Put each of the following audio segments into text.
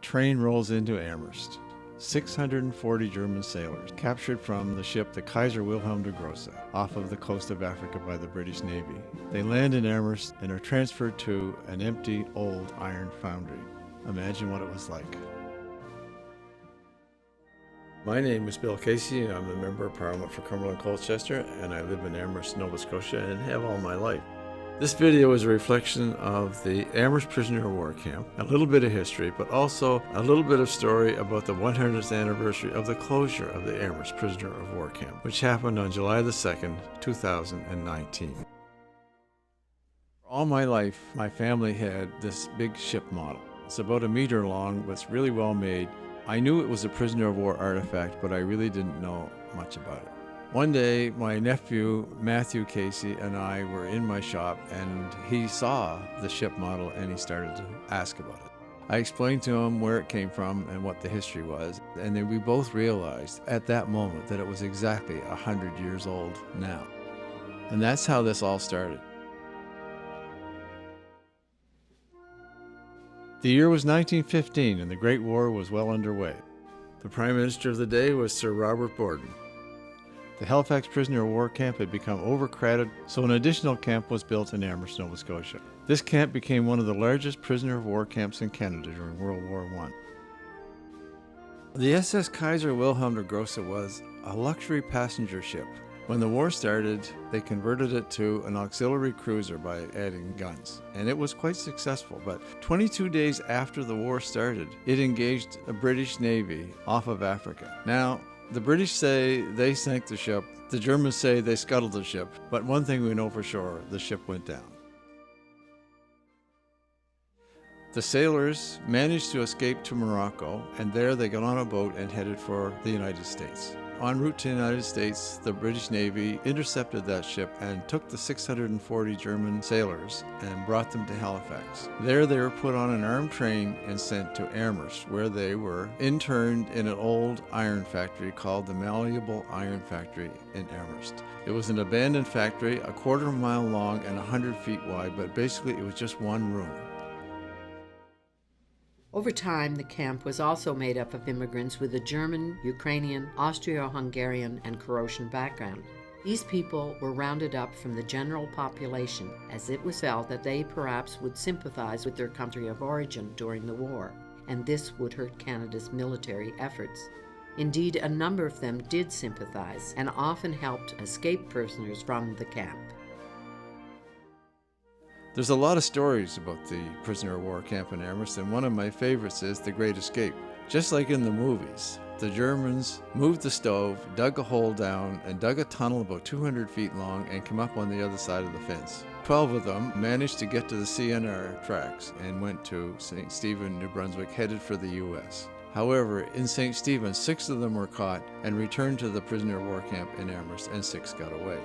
train rolls into Amherst. 640 German sailors captured from the ship the Kaiser Wilhelm der Grosse off of the coast of Africa by the British Navy. They land in Amherst and are transferred to an empty old iron foundry. Imagine what it was like. My name is Bill Casey, and I'm the Member of Parliament for Cumberland-Colchester, and I live in Amherst, Nova Scotia, and have all my life. This video is a reflection of the Amherst prisoner of war camp, a little bit of history, but also a little bit of story about the 100th anniversary of the closure of the Amherst prisoner of war camp, which happened on July the 2nd, 2019. All my life, my family had this big ship model. It's about 1 meter long, but it's really well made. I knew it was a prisoner of war artifact, but I really didn't know much about it. One day, my nephew, Matthew Casey, and I were in my shop, and he saw the ship model and he started to ask about it. I explained to him where it came from and what the history was, and then we both realized at that moment that it was exactly 100 years old now. And that's how this all started. The year was 1915, and the Great War was well underway. The Prime Minister of the day was Sir Robert Borden. The Halifax prisoner of war camp had become overcrowded, so an additional camp was built in Amherst, Nova Scotia. This camp became one of the largest prisoner of war camps in Canada during World War I. The SS Kaiser Wilhelm der Grosse was a luxury passenger ship. When the war started, they converted it to an auxiliary cruiser by adding guns, and it was quite successful. But 22 days after the war started, it engaged a British Navy off of Africa. Now, the British say they sank the ship, the Germans say they scuttled the ship, but one thing we know for sure, the ship went down. The sailors managed to escape to Morocco, and there they got on a boat and headed for the United States. En route to the United States, the British Navy intercepted that ship and took the 640 German sailors and brought them to Halifax. There they were put on an armed train and sent to Amherst, where they were interned in an old iron factory called the Malleable Iron Factory in Amherst. It was an abandoned factory, a quarter mile long and 100 feet wide, but basically it was just one room. Over time, the camp was also made up of immigrants with a German, Ukrainian, Austro-Hungarian, and Croatian background. These people were rounded up from the general population, as it was felt that they perhaps would sympathize with their country of origin during the war, and this would hurt Canada's military efforts. Indeed, a number of them did sympathize and often helped escape prisoners from the camp. There's a lot of stories about the prisoner of war camp in Amherst, and one of my favorites is The Great Escape. Just like in the movies, the Germans moved the stove, dug a hole down, and dug a tunnel about 200 feet long and came up on the other side of the fence. 12 of them managed to get to the CNR tracks and went to St. Stephen, New Brunswick, headed for the U.S. However, in St. Stephen, 6 of them were caught and returned to the prisoner of war camp in Amherst, and 6 got away.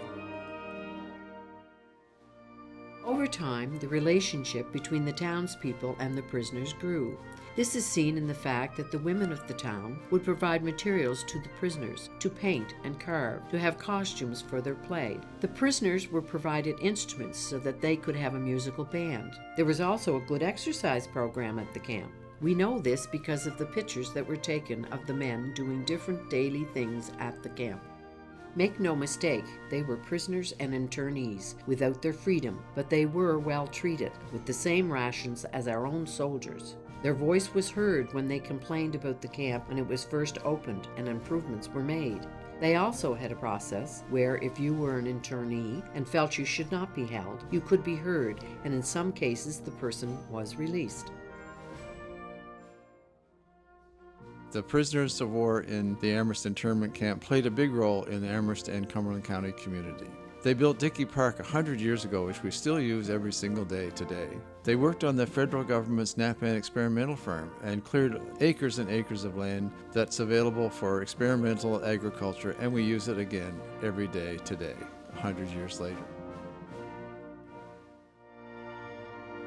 Over time, the relationship between the townspeople and the prisoners grew. This is seen in the fact that the women of the town would provide materials to the prisoners to paint and carve, to have costumes for their play. The prisoners were provided instruments so that they could have a musical band. There was also a good exercise program at the camp. We know this because of the pictures that were taken of the men doing different daily things at the camp. Make no mistake, they were prisoners and internees without their freedom, but they were well treated, with the same rations as our own soldiers. Their voice was heard when they complained about the camp when it was first opened and improvements were made. They also had a process where if you were an internee and felt you should not be held, you could be heard, and in some cases the person was released. The prisoners of war in the Amherst internment camp played a big role in the Amherst and Cumberland County community. They built Dickey Park 100 years ago, which we still use every single day today. They worked on the federal government's Napan experimental farm and cleared acres and acres of land that's available for experimental agriculture, and we use it again every day today, 100 years later.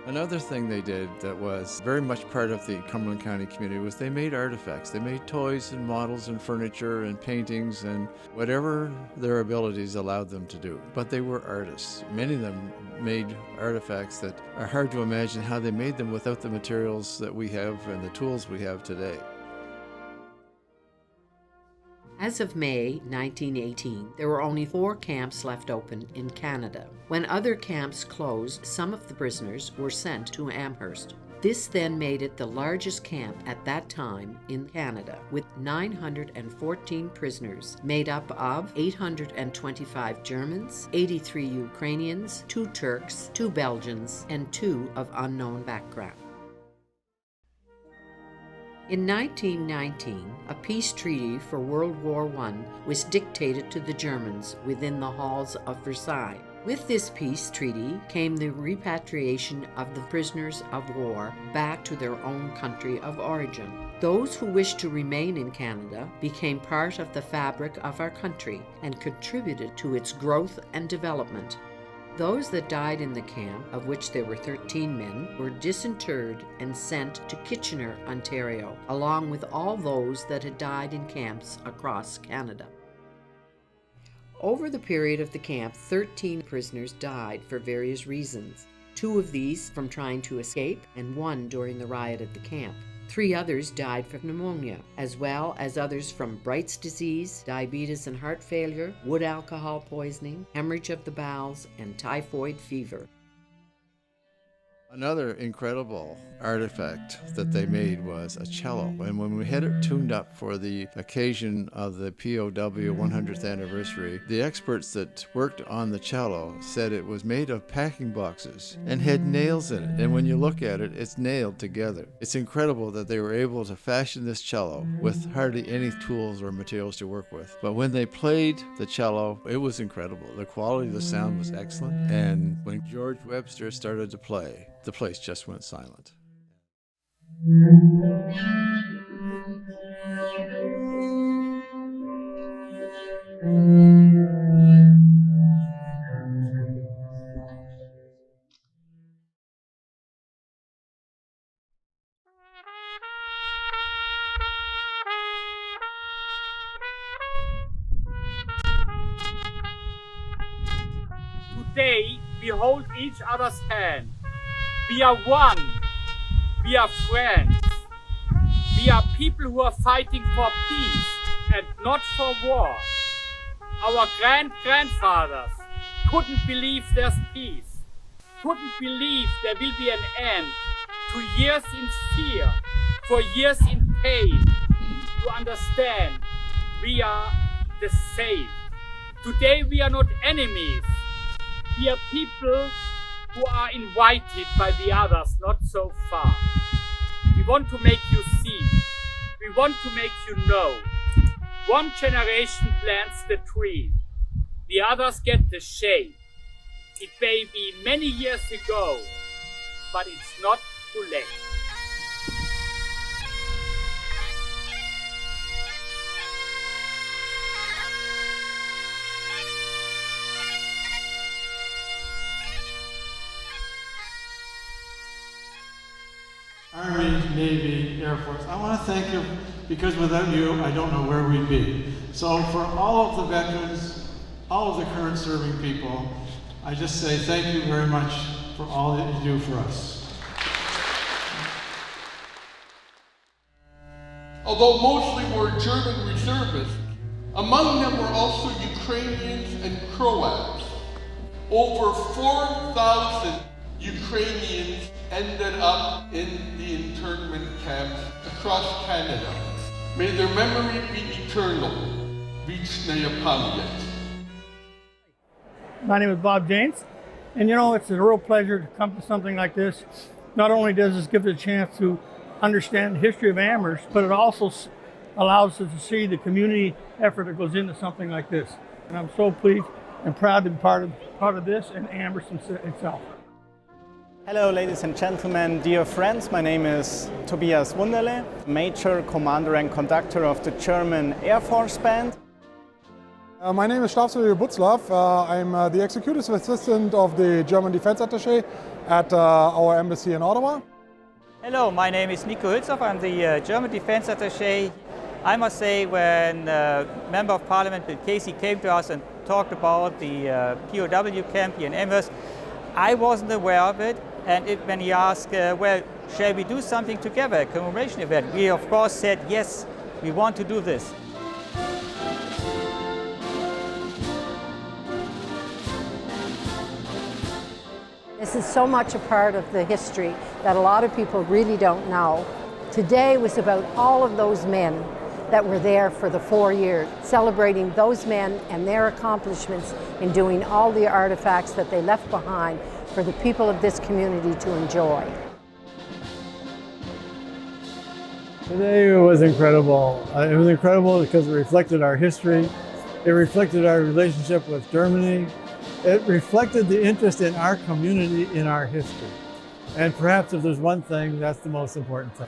Another thing they did that was very much part of the Cumberland County community was they made artifacts. They made toys and models and furniture and paintings and whatever their abilities allowed them to do. But they were artists. Many of them made artifacts that are hard to imagine how they made them without the materials that we have and the tools we have today. As of May 1918, there were only 4 camps left open in Canada. When other camps closed, some of the prisoners were sent to Amherst. This then made it the largest camp at that time in Canada, with 914 prisoners, made up of 825 Germans, 83 Ukrainians, 2 Turks, 2 Belgians, and 2 of unknown background. In 1919, a peace treaty for World War I was dictated to the Germans within the halls of Versailles. With this peace treaty came the repatriation of the prisoners of war back to their own country of origin. Those who wished to remain in Canada became part of the fabric of our country and contributed to its growth and development. Those that died in the camp, of which there were 13 men, were disinterred and sent to Kitchener, Ontario, along with all those that had died in camps across Canada. Over the period of the camp, 13 prisoners died for various reasons. 2 of these from trying to escape, and 1 during the riot at the camp. 3 others died from pneumonia, as well as others from Bright's disease, diabetes and heart failure, wood alcohol poisoning, hemorrhage of the bowels, and typhoid fever. Another incredible artifact that they made was a cello. And when we had it tuned up for the occasion of the POW 100th anniversary, the experts that worked on the cello said it was made of packing boxes and had nails in it. And when you look at it, it's nailed together. It's incredible that they were able to fashion this cello with hardly any tools or materials to work with. But when they played the cello, it was incredible. The quality of the sound was excellent. And when George Webster started to play, the place just went silent. Today we hold each other's hand. We are one. We are friends. We are people who are fighting for peace and not for war. Our grandfathers couldn't believe there's peace, couldn't believe there will be an end to years in fear, for years in pain, to understand we are the same. Today we are not enemies. We are people who are invited by the others not so far. We want to make you see. We want to make you know. One generation plants the tree. The others get the shade. It may be many years ago, but it's not too late. Army, Navy, Air Force, I want to thank you because without you, I don't know where we'd be. So for all of the veterans, all of the current serving people, I just say thank you very much for all that you do for us. Although mostly were German reservists, among them were also Ukrainians and Croats. Over 4,000 Ukrainians ended up in the internment camps across Canada. May their memory be eternal. Wieczna pamięć. My name is Bob James, and it's a real pleasure to come to something like this. Not only does this give us a chance to understand the history of Amherst, but it also allows us to see the community effort that goes into something like this. And I'm so pleased and proud to be part of this and Amherst itself. Hello ladies and gentlemen, dear friends, my name is Tobias Wunderle, Major, Commander and Conductor of the German Air Force Band. My name is Stabsführer Butzlaff. I'm the executive assistant of the German Defense Attaché at our embassy in Ottawa. Hello, my name is Nico Hülshoff. I'm the German Defense Attaché. I must say, when Member of Parliament Bill Casey came to us and talked about the POW camp here in Amherst, I wasn't aware of it. And when he asked, well, shall we do something together, a commemoration event, we of course said, yes, we want to do this. This is so much a part of the history that a lot of people really don't know. Today was about all of those men that were there for the 4 years, celebrating those men and their accomplishments in doing all the artifacts that they left behind for the people of this community to enjoy. Today was incredible. It was incredible because it reflected our history. It reflected our relationship with Germany. It reflected the interest in our community, in our history. And perhaps if there's one thing, that's the most important thing.